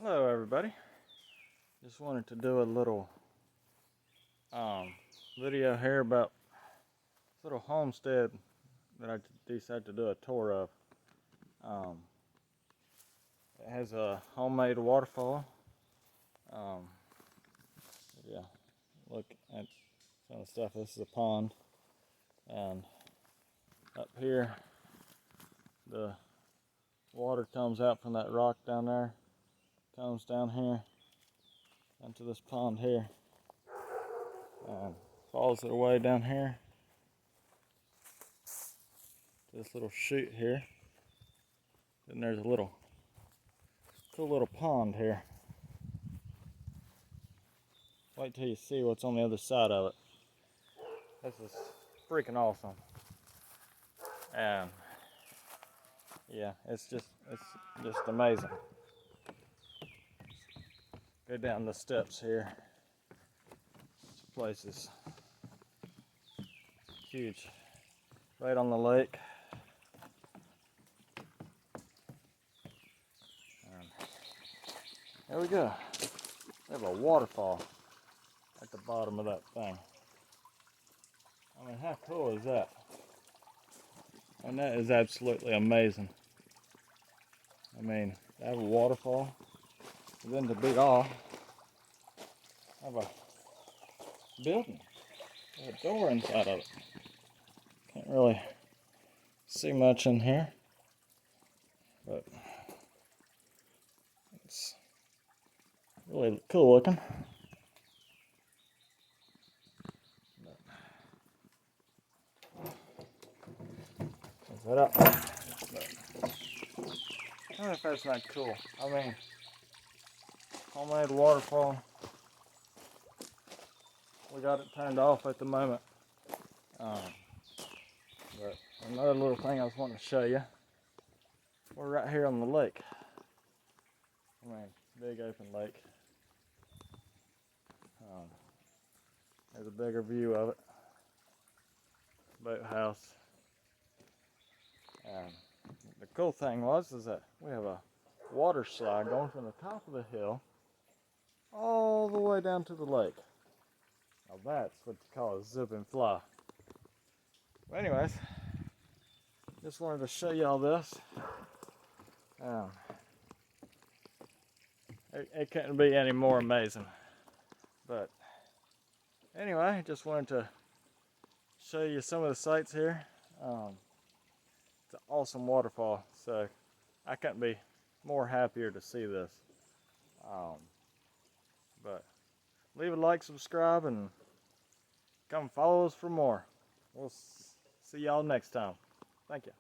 Hello everybody. Just wanted to do a little video here about this little homestead that I decided to do a tour of. It has a homemade waterfall. Yeah, look at some of the stuff. This is a pond, and up here the water comes out from that rock down there, comes down here into this pond here, and falls their way down here to this little chute here. Then there's a little cool little pond here. Wait till you see what's on the other side of it. This is freaking awesome. And yeah, it's just amazing. Go down the steps here. This place is huge. Right on the lake. And there we go. We have a waterfall at the bottom of that thing. I mean, how cool is that? And that is absolutely amazing. I mean, to have a waterfall, and then to be all, have a building with a door inside of it. Can't really see much in here, but it's really cool looking. That up. I don't know if that's not cool. I mean, homemade waterfall. We got it turned off at the moment. But another little thing I was wanting to show you. We're right here on the lake. I mean, big open lake. There's a bigger view of it. Boathouse. And the cool thing is that we have a water slide going from the top of the hill all the way down to the lake. Now that's what you call a zip and fly. But anyways, just wanted to show you all this. It couldn't be any more amazing. But anyway, just wanted to show you some of the sights here. It's an awesome waterfall, so I couldn't be more happier to see this. But leave a like, subscribe, and come follow us for more. We'll see y'all next time. Thank you.